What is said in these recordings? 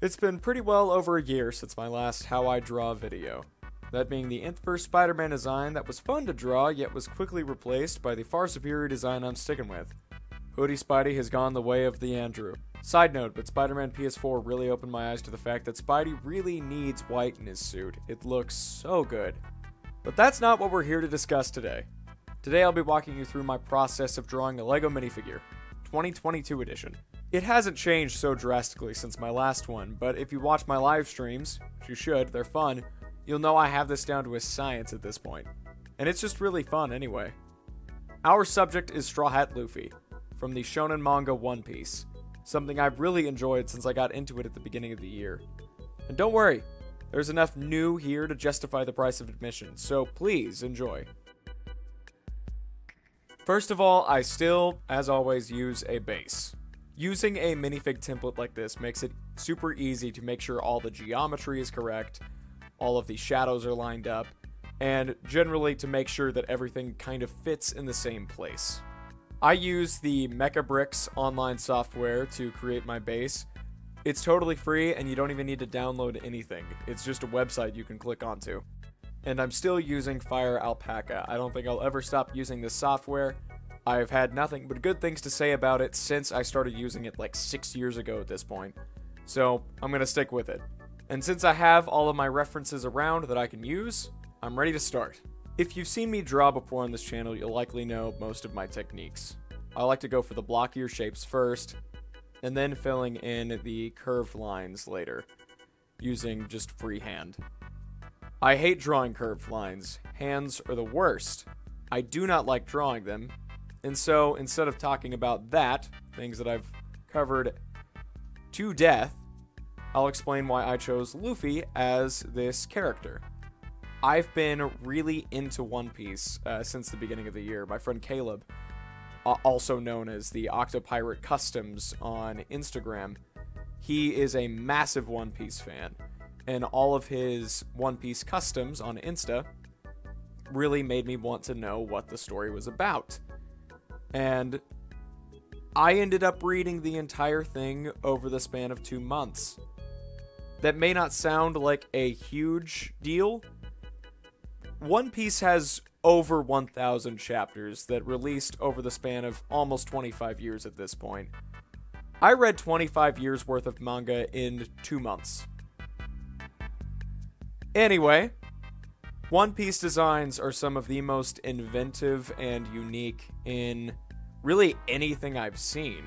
It's been pretty well over a year since my last How I Draw video. That being the nth first Spider-Man design that was fun to draw, yet was quickly replaced by the far superior design I'm sticking with. Hoodie Spidey has gone the way of the Andrew. Side note, but Spider-Man PS4 really opened my eyes to the fact that Spidey really needs white in his suit. It looks so good. But that's not what we're here to discuss today. Today I'll be walking you through my process of drawing a LEGO minifigure, 2022 edition. It hasn't changed so drastically since my last one, but if you watch my live streams, which you should, they're fun, you'll know I have this down to a science at this point. And it's just really fun anyway. Our subject is Straw Hat Luffy, from the shonen manga One Piece, something I've really enjoyed since I got into it at the beginning of the year. And don't worry, there's enough new here to justify the price of admission, so please enjoy. First of all, I still, as always, use a base. Using a minifig template like this makes it super easy to make sure all the geometry is correct, all of the shadows are lined up, and generally to make sure that everything kind of fits in the same place. I use the Mecha Bricks online software to create my base. It's totally free and you don't even need to download anything. It's just a website you can click onto. And I'm still using Fire Alpaca. I don't think I'll ever stop using this software. I've had nothing but good things to say about it since I started using it like 6 years ago at this point. So I'm gonna stick with it. And since I have all of my references around that I can use, I'm ready to start. If you've seen me draw before on this channel, you'll likely know most of my techniques. I like to go for the blockier shapes first, and then filling in the curved lines later, using just freehand. I hate drawing curved lines. Hands are the worst. I do not like drawing them, and so instead of talking about that, things that I've covered to death, I'll explain why I chose Luffy as this character. I've been really into One Piece since the beginning of the year. My friend Caleb, also known as the Octopirate Customs on Instagram, he is a massive One Piece fan, and all of his One Piece customs on Insta really made me want to know what the story was about. And I ended up reading the entire thing over the span of 2 months. That may not sound like a huge deal. One Piece has over 1,000 chapters that released over the span of almost 25 years at this point. I read 25 years worth of manga in 2 months. Anyway, One Piece designs are some of the most inventive and unique in really anything I've seen.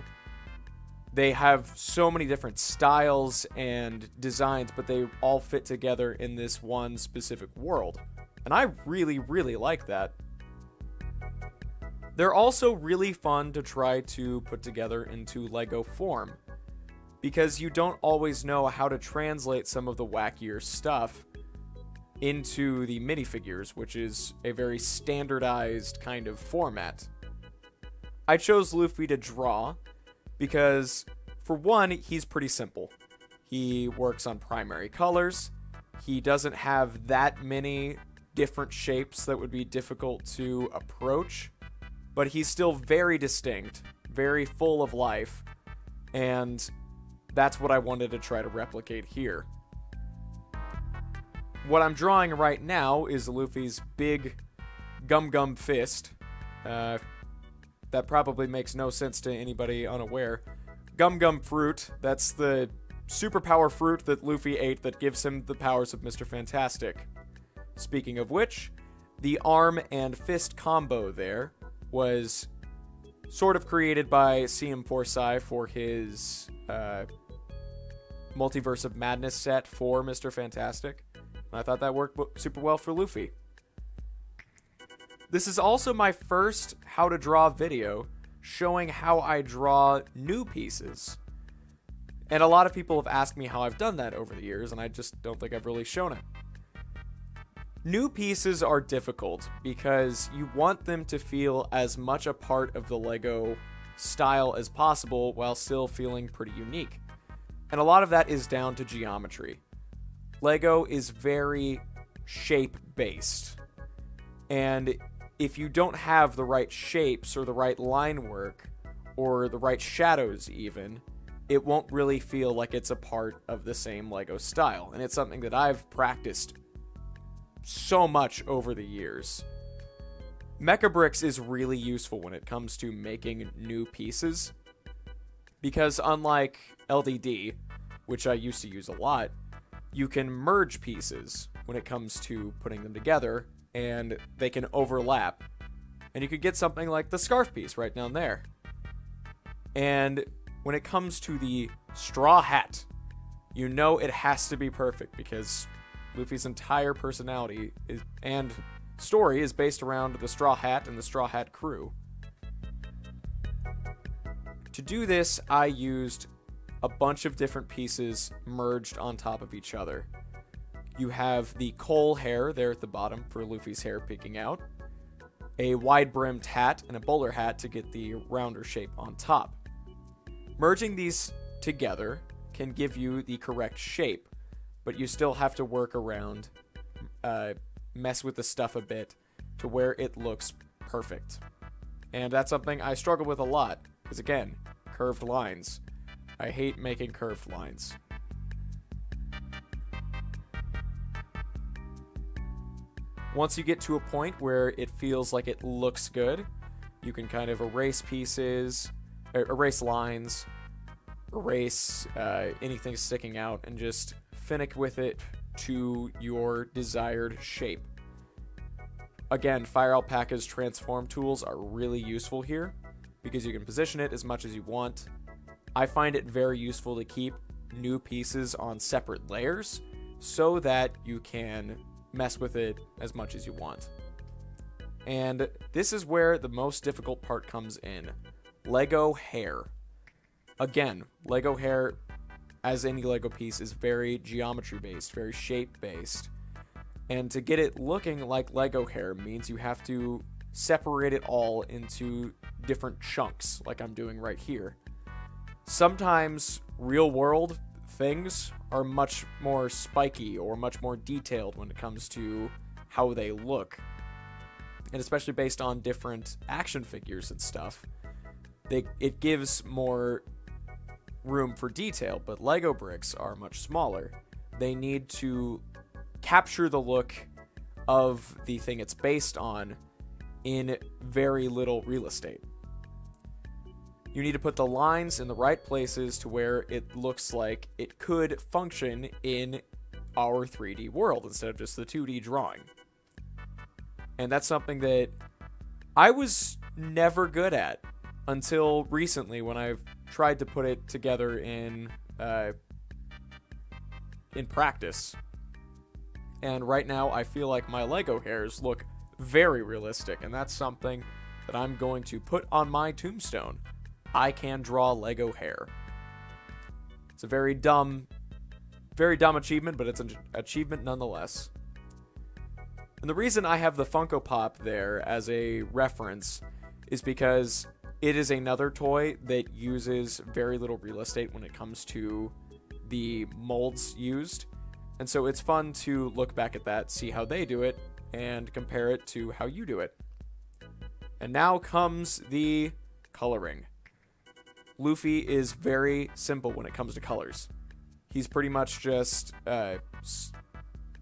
They have so many different styles and designs, but they all fit together in this one specific world. And I really, really like that. They're also really fun to try to put together into LEGO form, because you don't always know how to translate some of the wackier stuff into the minifigures, which is a very standardized kind of format. I chose Luffy to draw because, for one, he's pretty simple. He works on primary colors. He doesn't have that many different shapes that would be difficult to approach, but he's still very distinct, very full of life, and that's what I wanted to try to replicate here. What I'm drawing right now is Luffy's big gum fist. That probably makes no sense to anybody unaware. Gum fruit, that's the superpower fruit that Luffy ate that gives him the powers of Mr. Fantastic. Speaking of which, the arm and fist combo there was sort of created by CM4Psy for his Multiverse of Madness set for Mr. Fantastic. And I thought that worked super well for Luffy. This is also my first how to draw video showing how I draw new pieces. And a lot of people have asked me how I've done that over the years, and I just don't think I've really shown it. New pieces are difficult because you want them to feel as much a part of the LEGO style as possible while still feeling pretty unique. And a lot of that is down to geometry. LEGO is very shape-based. And if you don't have the right shapes or the right line work or the right shadows even, it won't really feel like it's a part of the same Lego style. And it's something that I've practiced so much over the years. Mecha Bricks is really useful when it comes to making new pieces, because unlike LDD, which I used to use a lot, you can merge pieces when it comes to putting them together, and they can overlap. And you could get something like the scarf piece right down there. And when it comes to the Straw Hat, you know it has to be perfect, because Luffy's entire personality and story is based around the Straw Hat and the Straw Hat crew. To do this, I used a bunch of different pieces merged on top of each other. You have the coal hair there at the bottom for Luffy's hair peeking out, a wide-brimmed hat, and a bowler hat to get the rounder shape on top. Merging these together can give you the correct shape, but you still have to work around, mess with the stuff a bit to where it looks perfect. And that's something I struggle with a lot, because again, curved lines. I hate making curved lines. Once you get to a point where it feels like it looks good, you can kind of erase pieces, erase lines, erase anything sticking out, and just finick with it to your desired shape. Again, Fire Alpaca's transform tools are really useful here, because you can position it as much as you want. I find it very useful to keep new pieces on separate layers so that you can mess with it as much as you want. And this is where the most difficult part comes in. Lego hair. Again, Lego hair, as any Lego piece, is very geometry based, very shape based. And to get it looking like Lego hair means you have to separate it all into different chunks, like I'm doing right here. Sometimes real world things are much more spiky or much more detailed when it comes to how they look. And especially based on different action figures and stuff, it gives more room for detail, but Lego bricks are much smaller. They need to capture the look of the thing it's based on in very little real estate. You need to put the lines in the right places to where it looks like it could function in our 3D world instead of just the 2D drawing. And that's something that I was never good at until recently, when I've tried to put it together in practice. And right now I feel like my Lego hairs look very realistic, and that's something that I'm going to put on my tombstone. I can draw Lego hair. It's a very dumb achievement, but it's an achievement nonetheless. And the reason I have the Funko Pop there as a reference is because it is another toy that uses very little real estate when it comes to the molds used. And so it's fun to look back at that, see how they do it, and compare it to how you do it. And now comes the coloring. Luffy is very simple when it comes to colors. He's pretty much just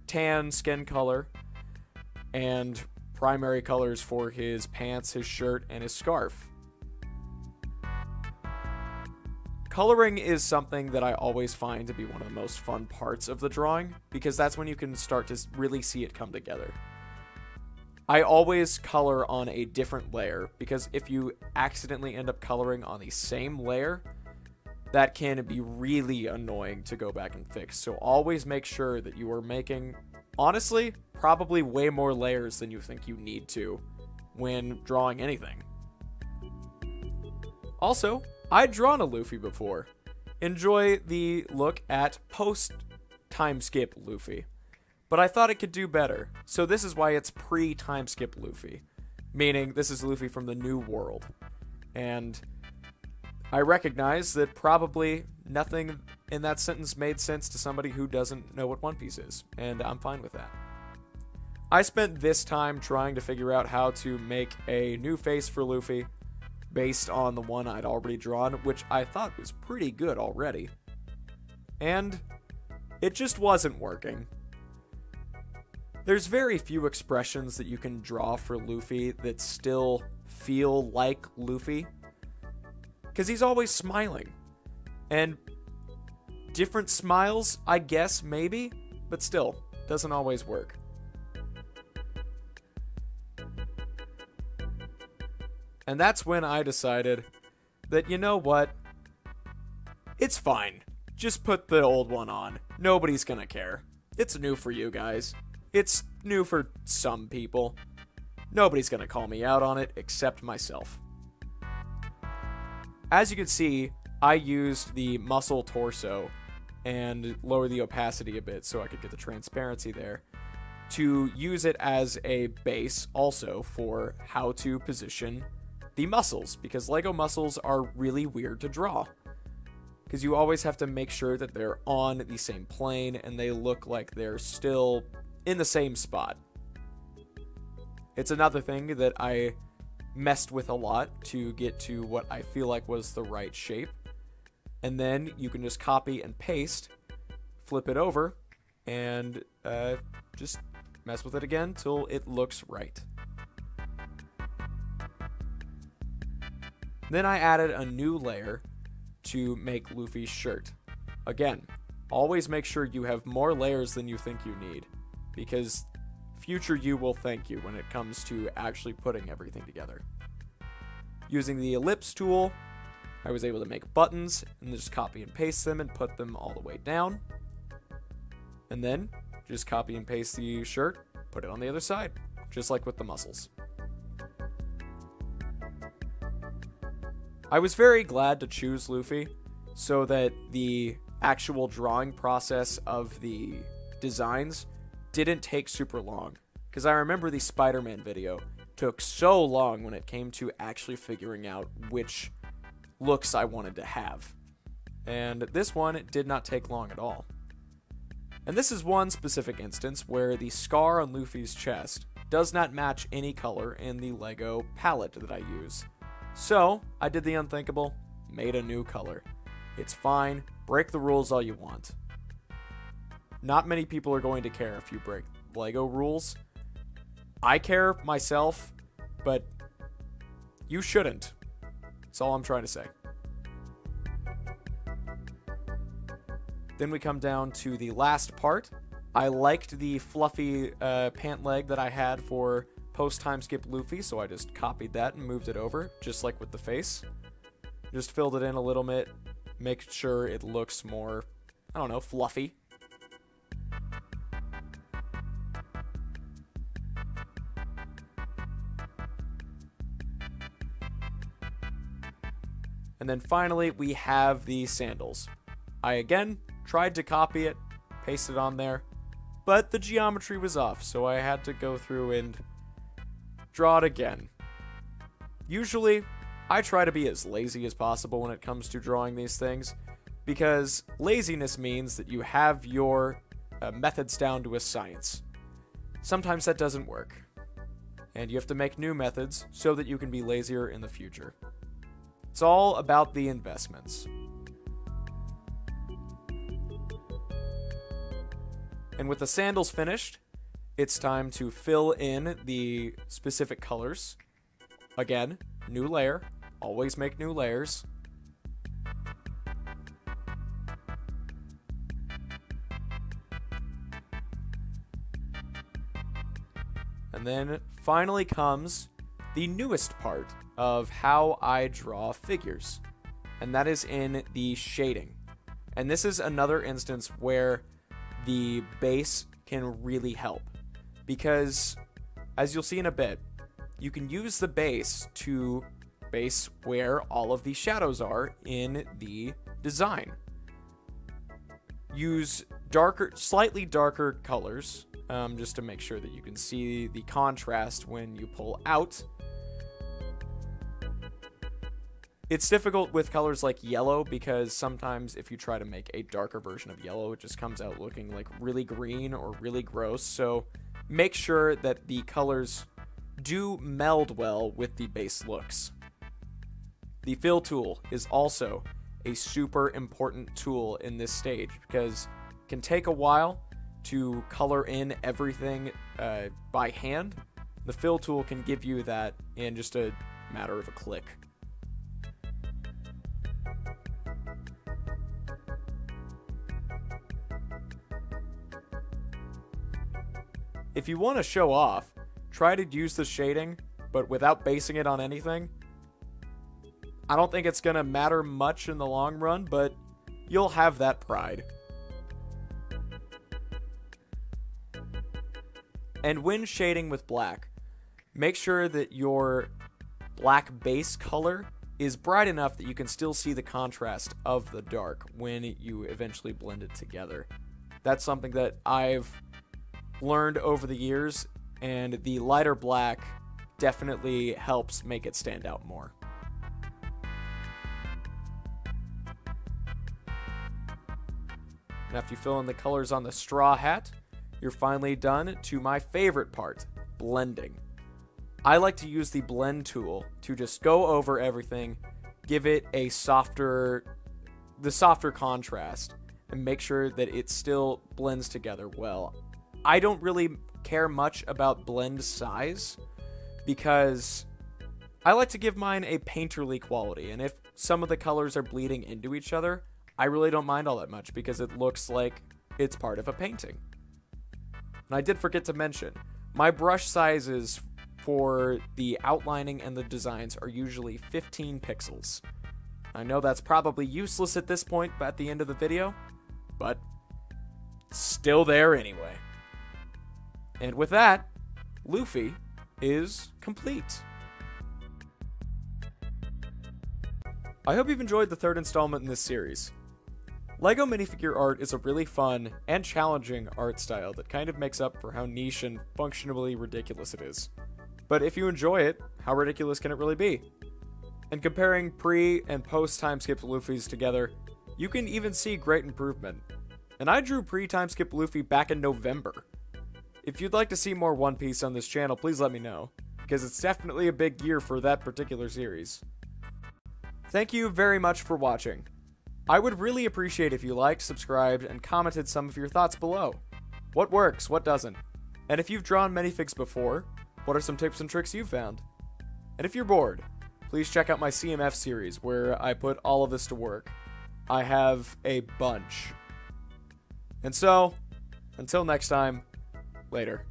tan skin color and primary colors for his pants, his shirt, and his scarf. Coloring is something that I always find to be one of the most fun parts of the drawing, because that's when you can start to really see it come together. I always color on a different layer, because if you accidentally end up coloring on the same layer, that can be really annoying to go back and fix. So always make sure that you are making, honestly, probably way more layers than you think you need to when drawing anything. Also, I'd drawn a Luffy before. Enjoy the look at post-time skip Luffy. But I thought it could do better, so this is why it's pre-time skip Luffy. Meaning, this is Luffy from the new world. And I recognize that probably nothing in that sentence made sense to somebody who doesn't know what One Piece is, and I'm fine with that. I spent this time trying to figure out how to make a new face for Luffy, based on the one I'd already drawn, which I thought was pretty good already. And it just wasn't working. There's very few expressions that you can draw for Luffy that still feel like Luffy, because he's always smiling. And different smiles, I guess, maybe, but still, doesn't always work. And that's when I decided that, you know what? It's fine. Just put the old one on. Nobody's gonna care. It's new for you guys. It's new for some people. Nobody's gonna call me out on it except myself. As you can see, I used the muscle torso and lower the opacity a bit so I could get the transparency there to use it as a base also for how to position the muscles, because Lego muscles are really weird to draw. Because you always have to make sure that they're on the same plane and they look like they're still in the same spot. It's another thing that I messed with a lot to get to what I feel like was the right shape. And then you can just copy and paste, flip it over, and just mess with it again till it looks right. Then I added a new layer to make Luffy's shirt. Again, always make sure you have more layers than you think you need, because future you will thank you when it comes to actually putting everything together. Using the ellipse tool, I was able to make buttons and just copy and paste them and put them all the way down. And then just copy and paste the shirt, put it on the other side, just like with the muscles. I was very glad to choose Luffy so that the actual drawing process of the designs didn't take super long. Because I remember the Spider-Man video took so long when it came to actually figuring out which looks I wanted to have. And this one did not take long at all. And this is one specific instance where the scar on Luffy's chest does not match any color in the Lego palette that I use. So, I did the unthinkable, made a new color. It's fine, break the rules all you want. Not many people are going to care if you break Lego rules. I care myself, but you shouldn't. That's all I'm trying to say. Then we come down to the last part. I liked the fluffy pant leg that I had for post-time skip Luffy, so I just copied that and moved it over, just like with the face. Just filled it in a little bit, make sure it looks more, I don't know, fluffy. And then finally, we have the sandals. I again tried to copy it, paste it on there, but the geometry was off, so I had to go through and draw it again. Usually, I try to be as lazy as possible when it comes to drawing these things, because laziness means that you have your methods down to a science. Sometimes that doesn't work, and you have to make new methods so that you can be lazier in the future. It's all about the investments. And with the sandals finished, it's time to fill in the specific colors. Again, new layer. Always make new layers. And then finally comes the newest part of how I draw figures, and that is in the shading. And this is another instance where the base can really help, because as you'll see in a bit, you can use the base to base where all of the shadows are in the design. Use darker, slightly darker colors, just to make sure that you can see the contrast when you pull out. It's difficult with colors like yellow, because sometimes if you try to make a darker version of yellow, it just comes out looking like really green or really gross. So make sure that the colors do meld well with the base looks. The fill tool is also a super important tool in this stage because it can take a while to color in everything by hand. The fill tool can give you that in just a matter of a click. If you want to show off, try to use the shading, but without basing it on anything. I don't think it's going to matter much in the long run, but you'll have that pride. And when shading with black, make sure that your black base color is bright enough that you can still see the contrast of the dark when you eventually blend it together. That's something that I've learned over the years, and the lighter black definitely helps make it stand out more. And after you fill in the colors on the straw hat, you're finally done to my favorite part, blending. I like to use the blend tool to just go over everything, give it the softer contrast, and make sure that it still blends together well. I don't really care much about blend size because I like to give mine a painterly quality, and if some of the colors are bleeding into each other, I really don't mind all that much because it looks like it's part of a painting. And I did forget to mention, my brush sizes for the outlining and the designs are usually 15 pixels. I know that's probably useless at this point at the end of the video, but still there anyway. And with that, Luffy is complete. I hope you've enjoyed the third installment in this series. LEGO minifigure art is a really fun and challenging art style that kind of makes up for how niche and functionally ridiculous it is. But if you enjoy it, how ridiculous can it really be? And comparing pre- and post-timeskip Luffys together, you can even see great improvement. And I drew pre-timeskip Luffy back in November. If you'd like to see more One Piece on this channel, please let me know, because it's definitely a big year for that particular series. Thank you very much for watching. I would really appreciate if you liked, subscribed, and commented some of your thoughts below. What works, what doesn't? And if you've drawn minifigs before, what are some tips and tricks you've found? And if you're bored, please check out my CMF series where I put all of this to work. I have a bunch. And so, until next time, later.